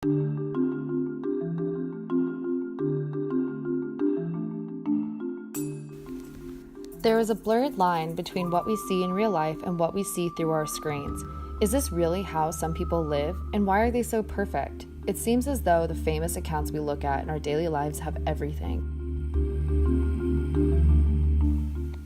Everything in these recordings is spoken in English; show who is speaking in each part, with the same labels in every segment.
Speaker 1: There is a blurred line between what we see in real life and what we see through our screens. Is this really how some people live, and why are they so perfect? It seems as though the famous accounts we look at in our daily lives have everything.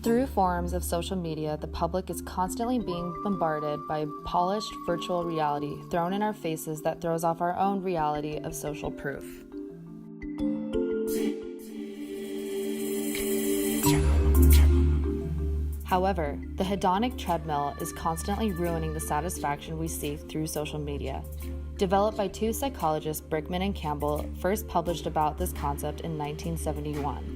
Speaker 1: Through forums of social media, the public is constantly being bombarded by a polished virtual reality thrown in our faces that throws off our own reality of social proof. However, the hedonic treadmill is constantly ruining the satisfaction we seek through social media. Developed by two psychologists, Brickman and Campbell, first published about this concept in 1971.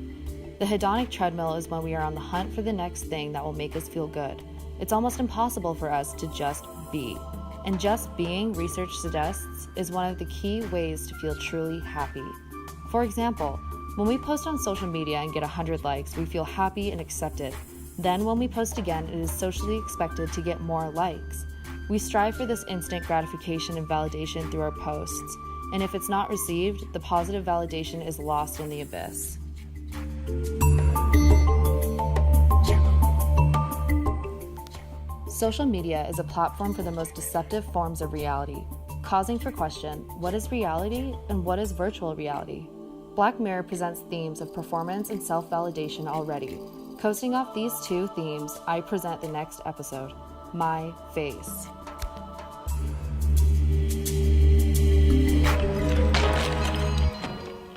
Speaker 1: The hedonic treadmill is when we are on the hunt for the next thing that will make us feel good. It's almost impossible for us to just be. And just being, research suggests, is one of the key ways to feel truly happy. For example, when we post on social media and get 100 likes, we feel happy and accepted. Then when we post again, it is socially expected to get more likes. We strive for this instant gratification and validation through our posts, and if it's not received, the positive validation is lost in the abyss. Social media is a platform for the most deceptive forms of reality, causing for question, what is reality and what is virtual reality? Black Mirror presents themes of performance and self-validation already. Coasting off these two themes, I present the next episode, MyFace.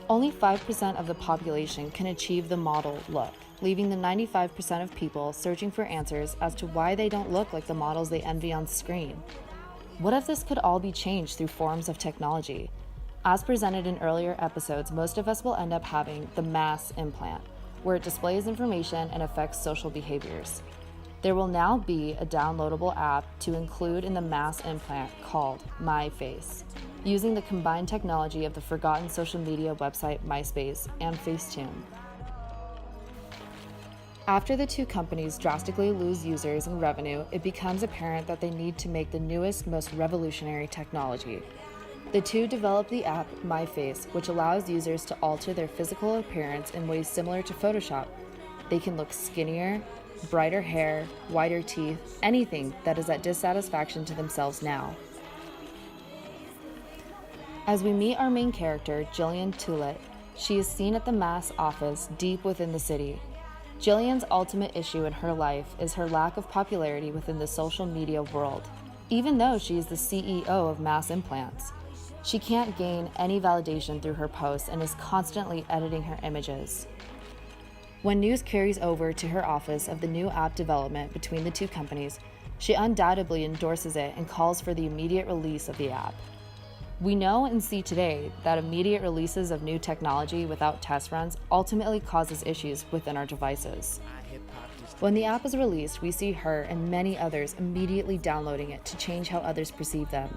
Speaker 1: Only 5% of the population can achieve the model look, leaving the 95% of people searching for answers as to why they don't look like the models they envy on screen. What if this could all be changed through forms of technology? As presented in earlier episodes, most of us will end up having the mass implant, where it displays information and affects social behaviors. There will now be a downloadable app to include in the mass implant called MyFace, using the combined technology of the forgotten social media website MySpace and Facetune. After the two companies drastically lose users and revenue, it becomes apparent that they need to make the newest, most revolutionary technology. The two developed the app MyFace, which allows users to alter their physical appearance in ways similar to Photoshop. They can look skinnier, brighter hair, whiter teeth, anything that is at dissatisfaction to themselves now. As we meet our main character, Gillian, she is seen at the mass office deep within the city. Gillian's ultimate issue in her life is her lack of popularity within the social media world, even though she is the CEO of Mass Implants. She can't gain any validation through her posts and is constantly editing her images. When news carries over to her office of the new app development between the two companies, she undoubtedly endorses it and calls for the immediate release of the app. We know and see today that immediate releases of new technology without test runs ultimately causes issues within our devices. When the app is released, we see her and many others immediately downloading it to change how others perceive them.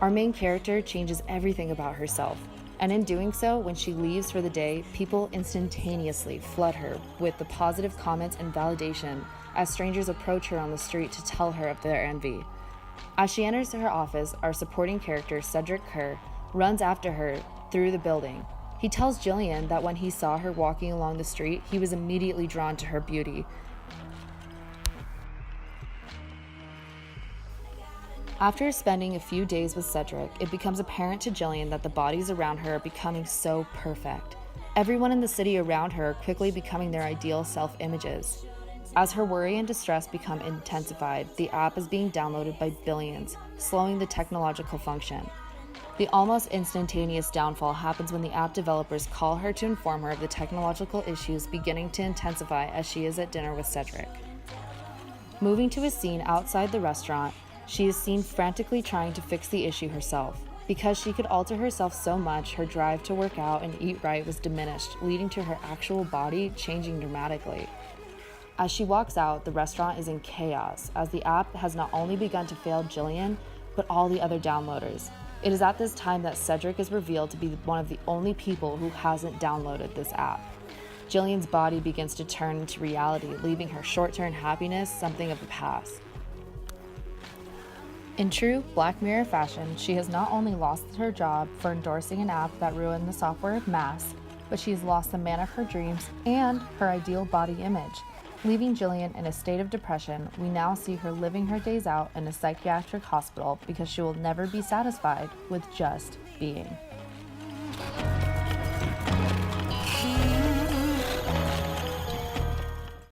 Speaker 1: Our main character changes everything about herself, and in doing so, when she leaves for the day, people instantaneously flood her with the positive comments and validation as strangers approach her on the street to tell her of their envy. As she enters her office, our supporting character, Cedric Kerr, runs after her through the building. He tells Gillian that when he saw her walking along the street, he was immediately drawn to her beauty. After spending a few days with Cedric, it becomes apparent to Gillian that the bodies around her are becoming so perfect. Everyone in the city around her are quickly becoming their ideal self-images. As her worry and distress become intensified, the app is being downloaded by billions, slowing the technological function. The almost instantaneous downfall happens when the app developers call her to inform her of the technological issues beginning to intensify as she is at dinner with Cedric. Moving to a scene outside the restaurant, she is seen frantically trying to fix the issue herself. Because she could alter herself so much, her drive to work out and eat right was diminished, leading to her actual body changing dramatically. As she walks out, the restaurant is in chaos, as the app has not only begun to fail Gillian, but all the other downloaders. It is at this time that Cedric is revealed to be one of the only people who hasn't downloaded this app. Gillian's body begins to turn into reality, leaving her short-term happiness something of the past. In true Black Mirror fashion, she has not only lost her job for endorsing an app that ruined the software of Mass, but she's lost the man of her dreams and her ideal body image. Leaving Gillian in a state of depression, we now see her living her days out in a psychiatric hospital because she will never be satisfied with just being.